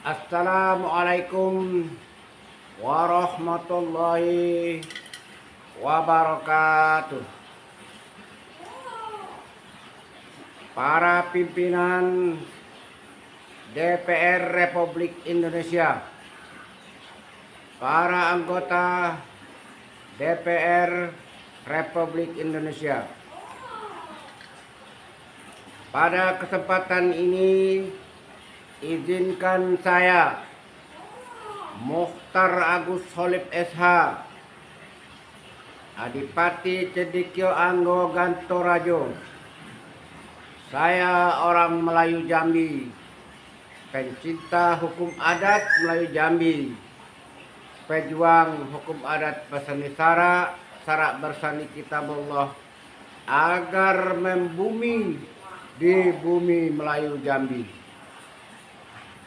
Assalamualaikum warahmatullahi wabarakatuh. Para pimpinan DPR Republik Indonesia, para anggota DPR Republik Indonesia. Pada kesempatan ini, izinkan saya, Mukhtar Agus Holib SH, Adipati Cedikyo Anggo Gantorajo. Saya orang Melayu Jambi, pencinta hukum adat Melayu Jambi, pejuang hukum adat Pesanisara, syarat bersani kitabullah agar membumi di bumi Melayu Jambi.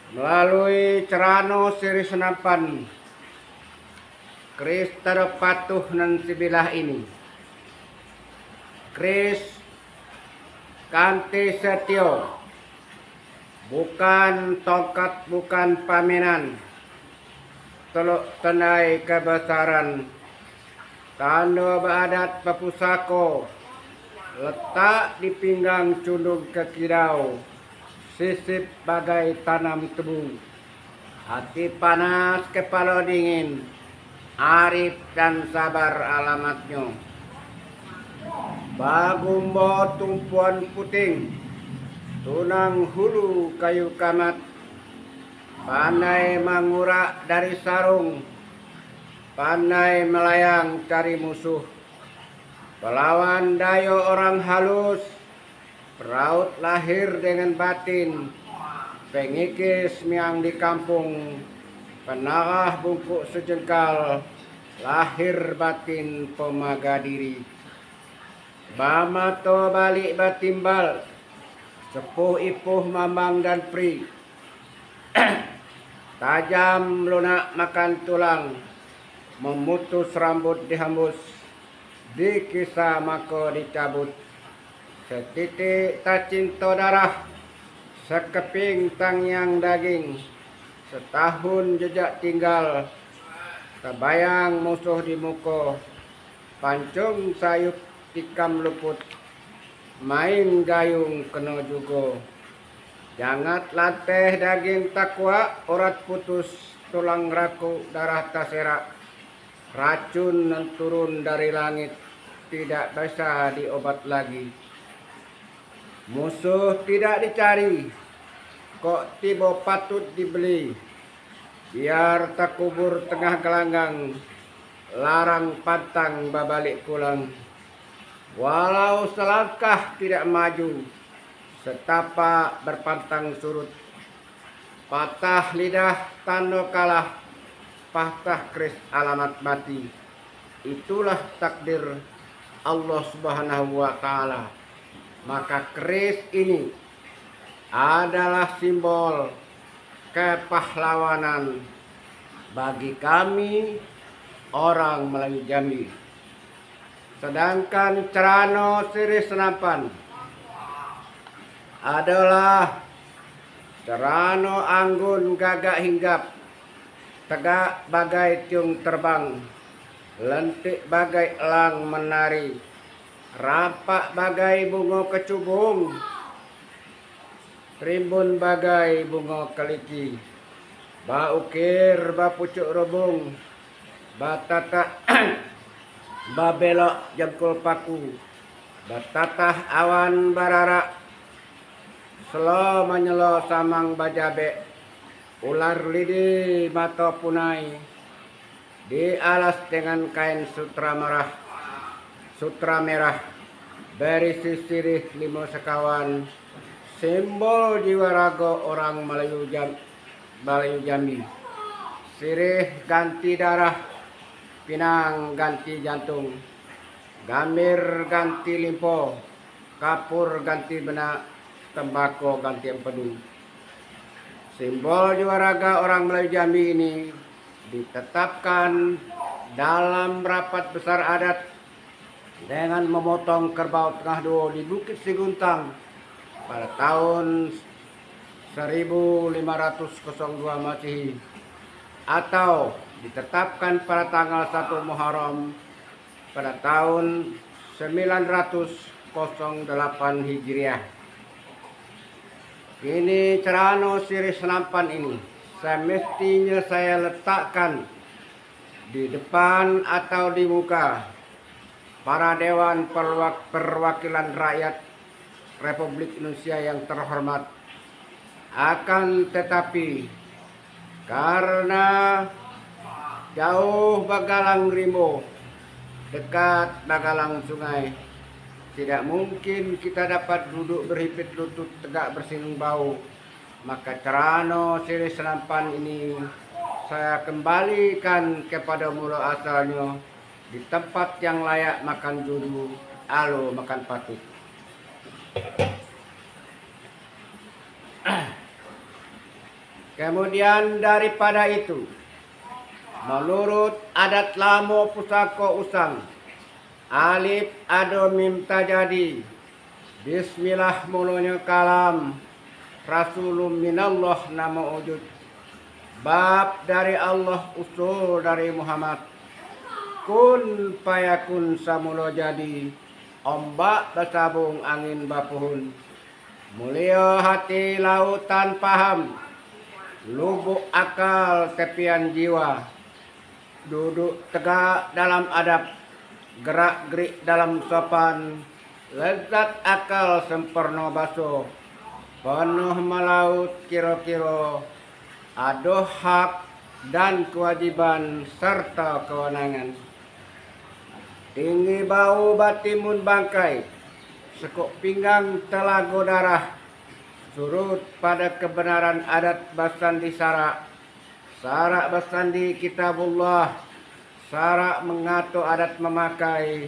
Melalui cerano siri senapan Kris terpatuh nan sibilah ini, Kris Kanti Setio, bukan tongkat, bukan paminan, teluk tenai kebesaran, tanda beradat pepusako, letak di pinggang cundung ke kidau, sisip bagai tanam tebu, hati panas kepala dingin, arif dan sabar alamatnya. Bagumbo tumpuan puting, tunang hulu kayu kamat, pandai mangurak dari sarung, pandai melayang cari musuh, pelawan dayo orang halus, peraut lahir dengan batin, pengikis miang di kampung, penarah bungkuk sejengkal, lahir batin pemaga diri. Bamato balik batimbal, sepuh ipuh mamang dan pri, tajam lunak makan tulang, memutus rambut dihambus, dikisah mako dicabut, setitik tacinto darah, sekeping tangyang daging, setahun jejak tinggal, kebayang musuh di muko, pancung sayup tikam luput, main gayung kena jugo, jangat latih daging takwa, urat putus tulang raku, darah taserak, racun yang turun dari langit tidak bisa diobat lagi. Musuh tidak dicari, kok tiba patut dibeli, biar tak kubur tengah gelanggang, larang pantang babalik pulang. Walau selangkah tidak maju, setapak berpantang surut, patah lidah tanda kalah, patah keris alamat mati. Itulah takdir Allah Subhanahu wa Ta'ala. Maka keris ini adalah simbol kepahlawanan bagi kami orang Melayu Jambi. Sedangkan cerano siri senapan adalah cerano anggun gagak hinggap, tegak bagai tiung terbang, lentik bagai elang menari, rapak bagai bunga kecubung, rimbun bagai bunga keliki, baukir bapucuk rebung, batata babelok jengkul paku, batatah awan bararak, selo menyelo samang bajabe, ular lidi mata punai, dialas dengan kain sutra merah, berisi sirih limo sekawan, simbol jiwa raga orang Melayu Jambi. Sirih ganti darah, pinang ganti jantung, gamir ganti limpo, kapur ganti benak, tembakau ganti empedu. Simbol jiwa raga orang Melayu Jambi ini ditetapkan dalam rapat besar adat dengan memotong kerbau tengah dua di Bukit Siguntang pada tahun 1502 Masehi atau ditetapkan pada tanggal 1 Muharram pada tahun 908 Hijriah. Ini Cerano Siri Senampan ini semestinya saya letakkan di depan atau di muka para Dewan Perwakilan Rakyat Republik Indonesia yang terhormat. Akan tetapi karena jauh Bagalang Rimbo, dekat Bagalang Sungai, tidak mungkin kita dapat duduk berhimpit lutut tegak bersinggung bau. Maka Cerano Siri Senampan ini saya kembalikan kepada mula asalnya di tempat yang layak makan dulu, alo makan patut. Kemudian daripada itu, menurut adat lamo pusako usang, alif ado mim tajadi, bismillah mulanya kalam, rasulun minallah nama wujud, bab dari Allah usul dari Muhammad, kun payakun samulo jadi, ombak bersabung angin bapuhun, mulia hati lautan paham, lubuk akal tepian jiwa, duduk tegak dalam adab, gerak gerik dalam sopan, lezat akal sempurna baso, penuh melaut kira-kira, aduh hak dan kewajiban serta kewenangan. Tinggi bau batimun bangkai, sekuk pinggang telago darah, surut pada kebenaran adat basandi sarak, sarak basandi kitabullah, sarak mengatur adat memakai,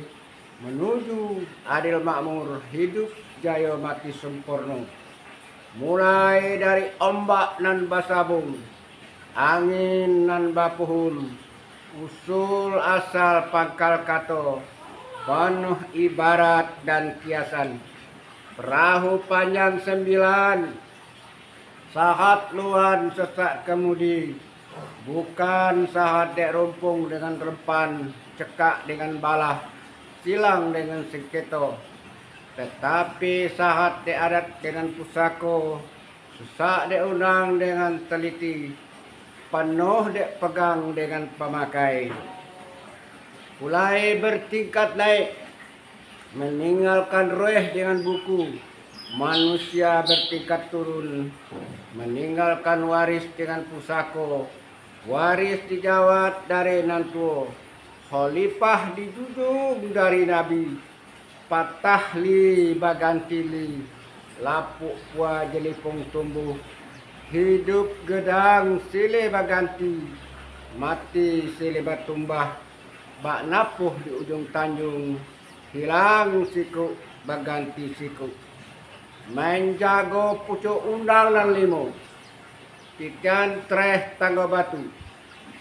menuju adil makmur, hidup jaya mati sempurna. Mulai dari ombak nan basabung, angin nan bapuhun, usul asal pangkal kato, penuh ibarat dan kiasan. Perahu panjang 9, sahat luan sesak kemudi, bukan sahat dek rumpung dengan rempan, cekak dengan balah, silang dengan sengketo, tetapi sahat dek adat dengan pusako, sesak dek undang dengan teliti, penuh dek pegang dengan pemakai. Mulai bertingkat naik, meninggalkan roh dengan buku, manusia bertingkat turun, meninggalkan waris dengan pusako, waris dijawat dari nantuo, khalifah dijunjung dari nabi, patahli bagantili, lapuk pua jelipung tumbuh, hidup gedang silih baganti, mati silih batumbah, bak napuh di ujung tanjung, hilang siku baganti siku, main jago pucuk undang dan limo, pikian treh tangga batu,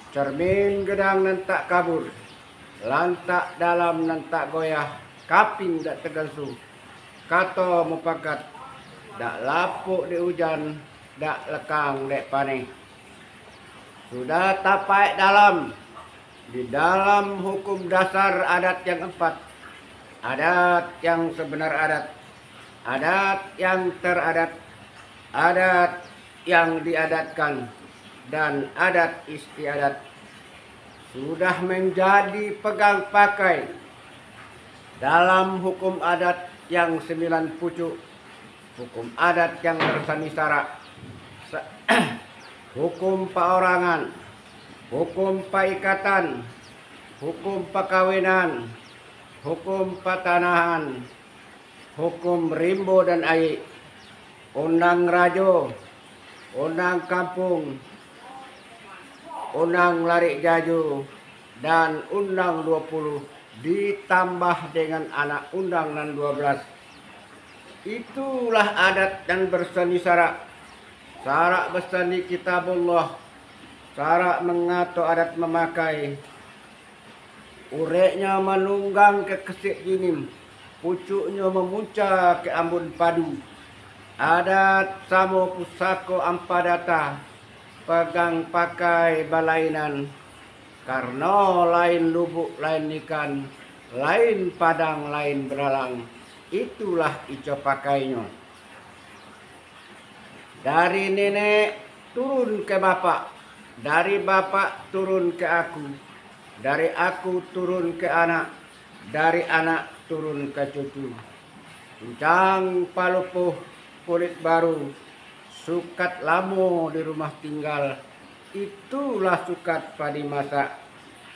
cermin gedang nan tak kabur, lantak dalam nan tak goyah, kaping dak tegasu, kato mupakat, dak lapuk di hujan, dak lekang dek panih. Sudah tapai dalam, di dalam hukum dasar adat yang 4, adat yang sebenar adat, adat yang teradat, adat yang diadatkan, dan adat istiadat, sudah menjadi pegang pakai dalam hukum adat yang 9 pucuk, hukum adat yang bersani syarak, hukum perorangan, hukum paikatan, hukum perkawinan, hukum patanahan, hukum rimbo dan aik, undang rajo, undang kampung, undang larik jaju, dan undang 20 ditambah dengan anak undang nan 12. Itulah adat dan bersani syarak, syarak bersani kitabullah, syarak mengatur adat memakai, ureknya menunggang ke kesik jinim, pucuknya memuncak ke ambun padu, Adat samo pusako ampadata, pegang pakai balainan, karena lain lubuk lain ikan, lain padang lain belalang, itulah ico pakainya. Dari nenek turun ke bapak, dari bapak turun ke aku, dari aku turun ke anak, dari anak turun ke cucu. Uncang palupuh kulit baru, sukat lamo di rumah tinggal, itulah sukat padi masak.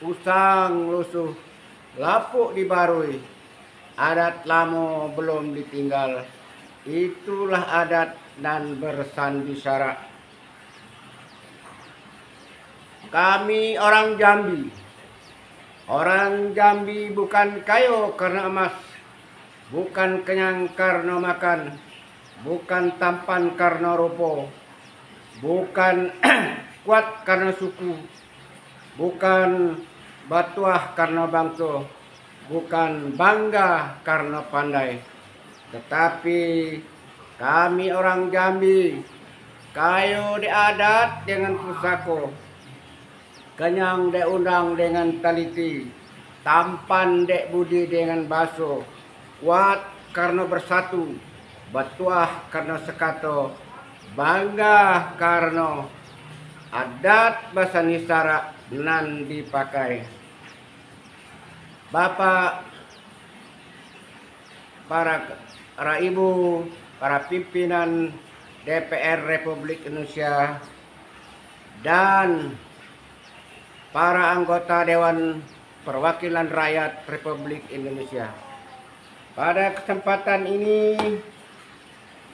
Usang lusuh, lapuk dibarui, adat lamo belum ditinggal, itulah adat dan bersandi syarak. Kami orang Jambi. Orang Jambi bukan kayo karena emas, bukan kenyang karena makan, bukan tampan karena rupa, bukan kuat karena suku, bukan batuah karena bangsa, bukan bangga karena pandai. Tetapi kami orang Jambi, kayo di adat dengan pusako, kenyang dek undang dengan taliti, tampan dek budi dengan baso, kuat karena bersatu, batuah karena sekato, bangga karena adat bahasa nisara nan dipakai. Bapak, para ibu, para pimpinan DPR Republik Indonesia, dan para anggota Dewan Perwakilan Rakyat Republik Indonesia. Pada kesempatan ini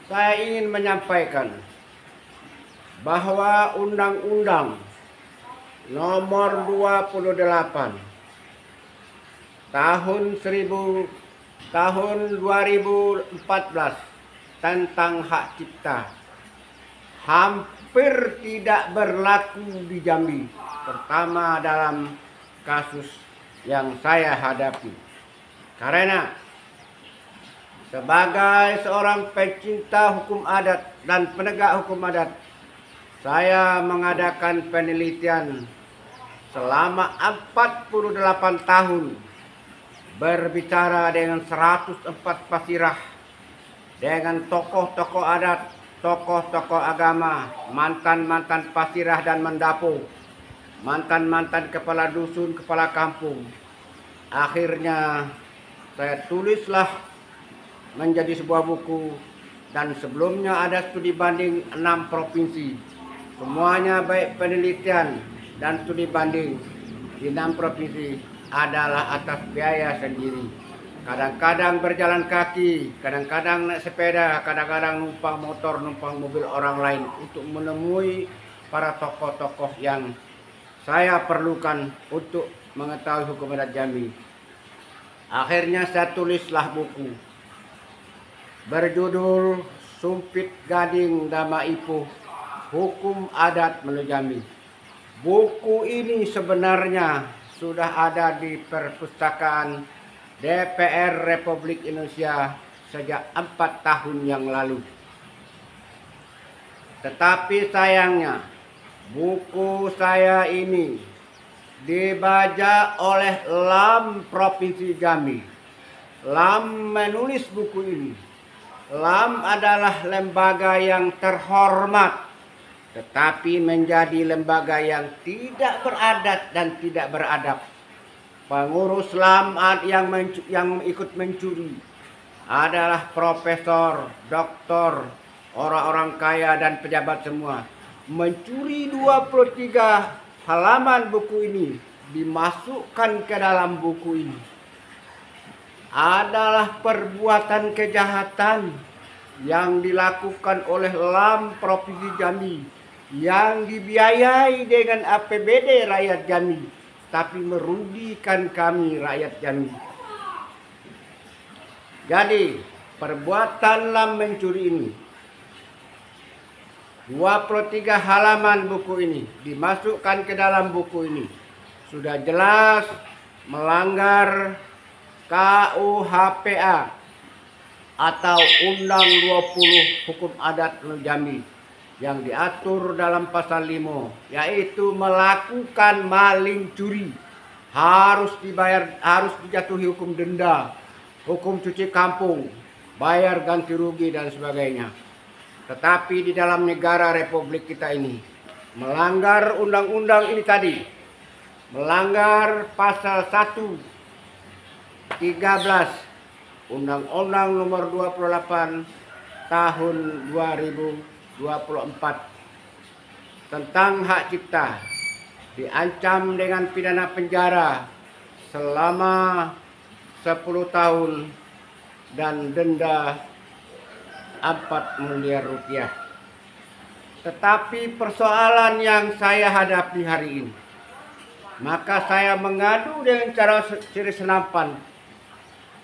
saya ingin menyampaikan bahwa Undang-Undang Nomor 28 tahun 2014 tentang hak cipta hampir tidak berlaku di Jambi, terutama dalam kasus yang saya hadapi. Karena sebagai seorang pecinta hukum adat dan penegak hukum adat, saya mengadakan penelitian selama 48 tahun, berbicara dengan 104 pasirah, dengan tokoh-tokoh adat, tokoh-tokoh agama, mantan-mantan pasirah dan mendapo, mantan-mantan kepala dusun, kepala kampung. Akhirnya saya tulislah menjadi sebuah buku, dan sebelumnya ada studi banding 6 provinsi. Semuanya baik penelitian dan studi banding di 6 provinsi adalah atas biaya sendiri. Kadang-kadang berjalan kaki, kadang-kadang naik sepeda, kadang-kadang numpang motor, numpang mobil orang lain untuk menemui para tokoh-tokoh yang saya perlukan untuk mengetahui hukum adat Jambi. Akhirnya saya tulislah buku berjudul Sumpit Gading Dama Ipuh, Hukum Adat Melu Jambi. Buku ini sebenarnya sudah ada di perpustakaan DPR Republik Indonesia sejak 4 tahun yang lalu. Tetapi sayangnya buku saya ini dibaca oleh LAM Provinsi Jambi. LAM menulis buku ini. LAM adalah lembaga yang terhormat, tetapi menjadi lembaga yang tidak beradat dan tidak beradab. Pengurus LAM yang ikut mencuri adalah profesor, doktor, orang-orang kaya dan pejabat semua. Mencuri 23 halaman buku ini, dimasukkan ke dalam buku ini, adalah perbuatan kejahatan yang dilakukan oleh LAM Provinsi Jambi, yang dibiayai dengan APBD rakyat Jambi, tapi merugikan kami rakyat Jambi. Jadi perbuatan LAM mencuri ini, 23 halaman buku ini dimasukkan ke dalam buku ini, sudah jelas melanggar KUHPA atau Undang 20 Hukum Adat Jambi yang diatur dalam pasal 5, yaitu melakukan maling curi harus dijatuhi hukum denda, hukum cuci kampung, bayar ganti rugi dan sebagainya. Tetapi di dalam negara Republik kita ini melanggar undang-undang ini tadi, melanggar pasal 113 Undang-Undang Nomor 28 Tahun 2024 tentang hak cipta, diancam dengan pidana penjara selama 10 tahun dan denda 4 miliar rupiah. Tetapi persoalan yang saya hadapi hari ini, maka saya mengadu dengan cara senapan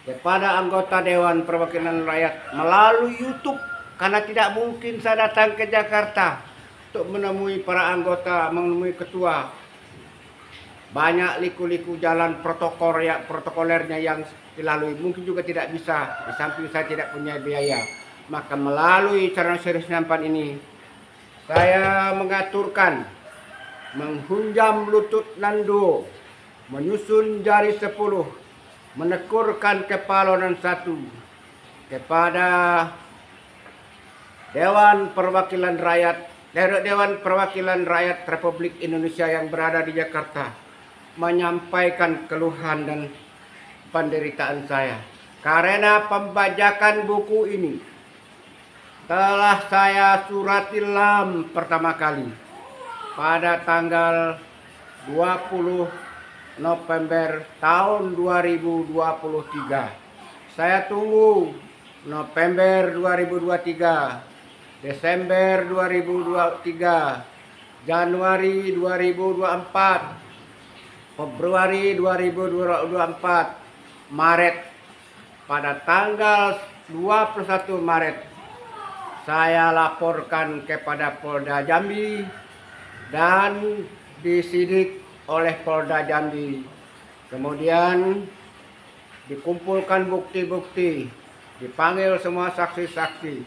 kepada anggota Dewan Perwakilan Rakyat melalui YouTube, karena tidak mungkin saya datang ke Jakarta untuk menemui para anggota, menemui ketua. Banyak liku-liku jalan protokolernya yang dilalui, mungkin juga tidak bisa, di samping saya tidak punya biaya. Maka melalui cara senapan ini saya mengaturkan menghunjam lutut Nando, menyusun jari 10, menekurkan kepala dan 1 kepada Dewan Perwakilan Rakyat Republik Indonesia yang berada di Jakarta, menyampaikan keluhan dan penderitaan saya karena pembajakan buku ini telah saya surati pertama kali pada tanggal 20 November tahun 2023. Saya tunggu November 2023, Desember 2023, Januari 2024, Februari 2024, Maret. Pada tanggal 21 Maret saya laporkan kepada Polda Jambi dan disidik oleh Polda Jambi. Kemudian dikumpulkan bukti-bukti, dipanggil semua saksi-saksi,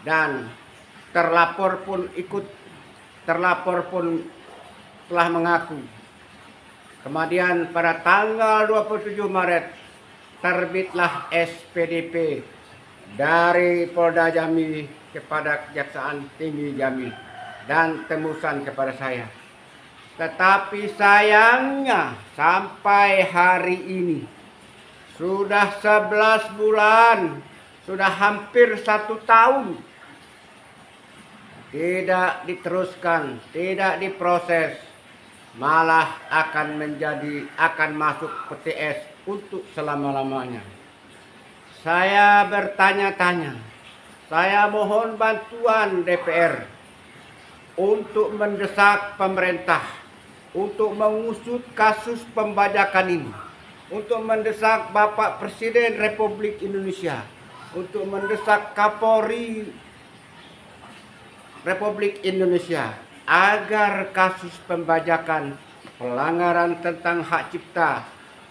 dan terlapor pun telah mengaku. Kemudian pada tanggal 27 Maret terbitlah SPDP dari Polda Jambi kepada Kejaksaan Tinggi Jambi dan tembusan kepada saya. Tetapi sayangnya sampai hari ini sudah 11 bulan, sudah hampir 1 tahun, tidak diteruskan, tidak diproses, malah akan masuk PTS untuk selama-lamanya. Saya bertanya-tanya, saya mohon bantuan DPR untuk mendesak pemerintah untuk mengusut kasus pembajakan ini, untuk mendesak Bapak Presiden Republik Indonesia, untuk mendesak Kapolri Republik Indonesia agar kasus pembajakan, pelanggaran tentang hak cipta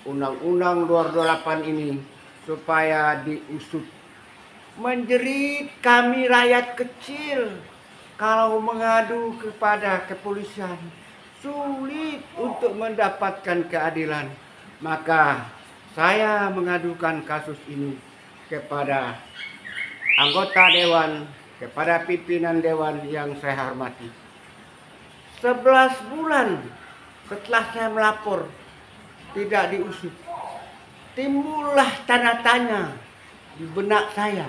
Undang-Undang 228 ini supaya diusut. Menjerit kami rakyat kecil kalau mengadu kepada kepolisian, sulit untuk mendapatkan keadilan. Maka saya mengadukan kasus ini kepada anggota dewan, kepada pimpinan dewan yang saya hormati. 11 bulan setelah saya melapor tidak diusut, timbullah tanda tanya di benak saya.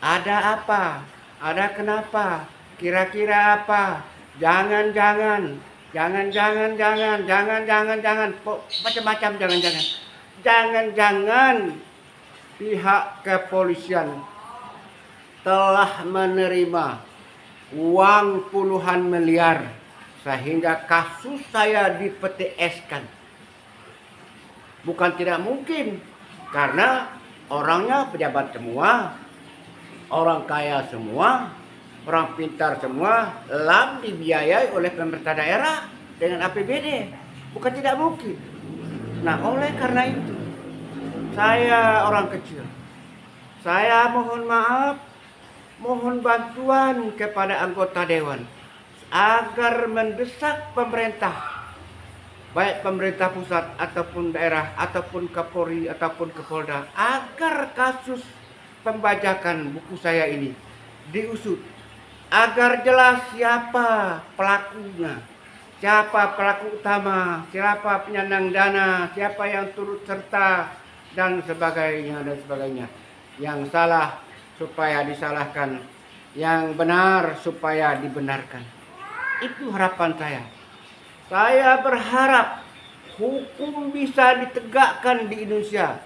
Ada apa? Ada kenapa? Kira-kira apa? Jangan-jangan macam-macam jangan-jangan. Jangan-jangan pihak kepolisian telah menerima uang puluhan miliar sehingga kasus saya di PTS-kan. Bukan tidak mungkin, karena orangnya pejabat semua, orang kaya semua, orang pintar semua, dibiayai oleh pemerintah daerah dengan APBD. Bukan tidak mungkin. Nah, oleh karena itu, saya orang kecil, Saya mohon maaf, mohon bantuan kepada anggota dewan agar mendesak pemerintah, baik pemerintah pusat ataupun daerah ataupun Kapolri ataupun Kapolda, agar kasus pembajakan buku saya ini diusut agar jelas siapa pelakunya, siapa pelaku utama, siapa penyandang dana, siapa yang turut serta dan sebagainya. Yang salah supaya disalahkan, yang benar supaya dibenarkan. Itu harapan saya. Saya berharap hukum bisa ditegakkan di Indonesia,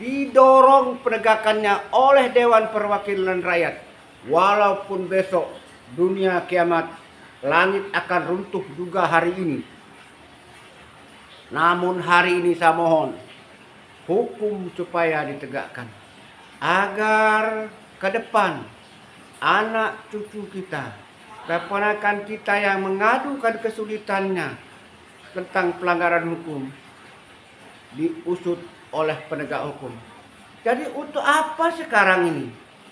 didorong penegakannya oleh Dewan Perwakilan Rakyat. Walaupun besok dunia kiamat, langit akan runtuh juga hari ini. Namun hari ini saya mohon hukum supaya ditegakkan, agar ke depan anak cucu kita, keponakan kita yang mengadukan kesulitannya tentang pelanggaran hukum diusut oleh penegak hukum. Jadi untuk apa sekarang ini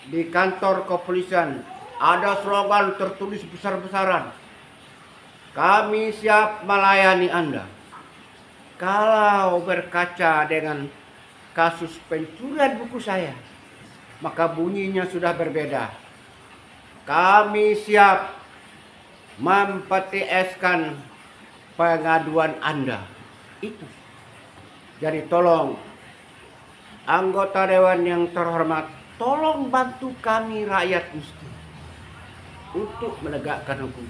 di kantor kepolisian ada slogan tertulis besar-besaran, kami siap melayani Anda. Kalau berkaca dengan kasus pencurian buku saya, maka bunyinya sudah berbeda. Kami siap mempetieskan pengaduan Anda. Itu. Jadi tolong anggota dewan yang terhormat, tolong bantu kami rakyat miskin untuk menegakkan hukum.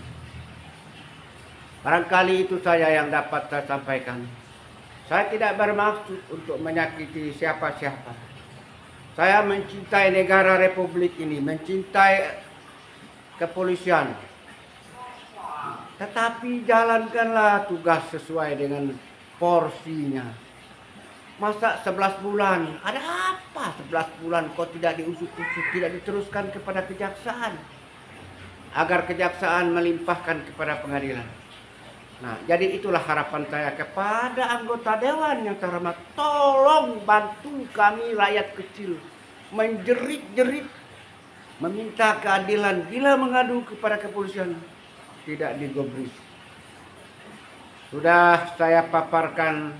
Barangkali itu saja yang dapat saya sampaikan. Saya tidak bermaksud untuk menyakiti siapa-siapa. Saya mencintai negara republik ini, mencintai kepolisian. Tetapi jalankanlah tugas sesuai dengan porsinya. Masa 11 bulan? Ada apa 11 bulan kok tidak diusut-usut, tidak diteruskan kepada kejaksaan? Agar kejaksaan melimpahkan kepada pengadilan. Nah, jadi itulah harapan saya kepada anggota dewan yang terhormat. Tolong bantu kami rakyat kecil menjerit-jerit, meminta keadilan. Bila mengadu kepada kepolisian, tidak digubris. Sudah saya paparkan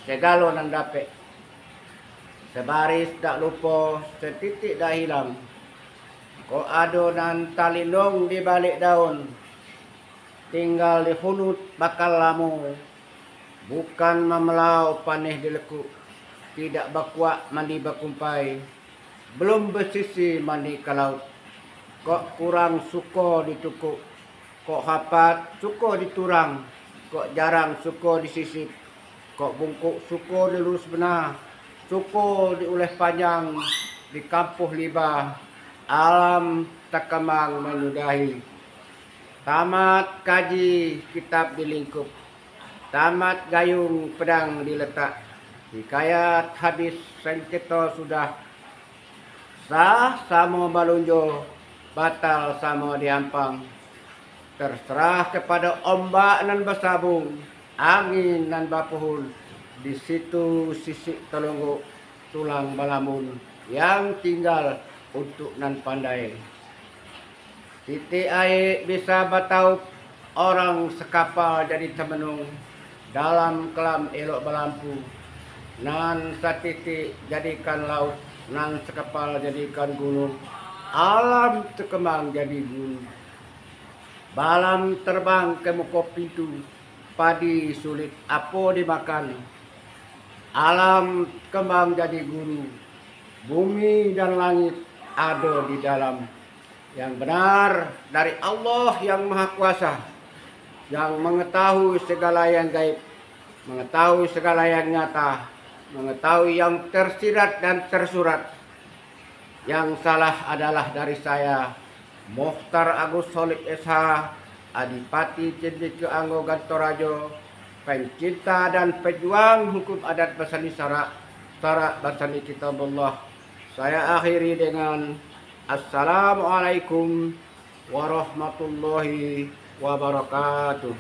segalo nan dape. Sebaris tak lupa, setitik dah hilang. Ko ado nan talindong di balik daun. Tinggal dihunut bakal lamu, bukan memelau paneh dilekuk, tidak bakuak mandi bakumpai, belum bersisi mandi ke laut. Kok kurang suko ditukuk, kok hapat suko diturang, kok jarang suko disisip, kok bungkuk suko dilurus benar, suko diuleh panjang, dikampuh libah, alam takemang menyudahi. Tamat kaji kitab dilingkup, tamat gayung pedang diletak, hikayat habis sengketa sudah sah samo balunjo, batal samo diampang. Terserah kepada ombak nan bersabung, angin nan bapuhun, di situ sisik telunggu tulang balamun yang tinggal untuk nan pandai. Titik air bisa batau orang sekapal jadi temenung, dalam kelam elok berlampu. Nan satitik jadikan laut, nan sekapal jadikan gunung, alam terkembang jadi gunung. Balam terbang ke muka pintu, padi sulit apa dimakan. Alam kembang jadi gunung, bumi dan langit ada di dalam. Yang benar dari Allah yang Maha Kuasa, yang mengetahui segala yang gaib, mengetahui segala yang nyata, mengetahui yang tersirat dan tersurat. Yang salah adalah dari saya, Mokhtar Agus Solid SH, Adipati Cendekia Anggo Gantorajo, pencinta dan pejuang hukum adat Basani Syarak Basani Kitabullah. Saya akhiri dengan Assalamualaikum warahmatullahi wabarakatuh.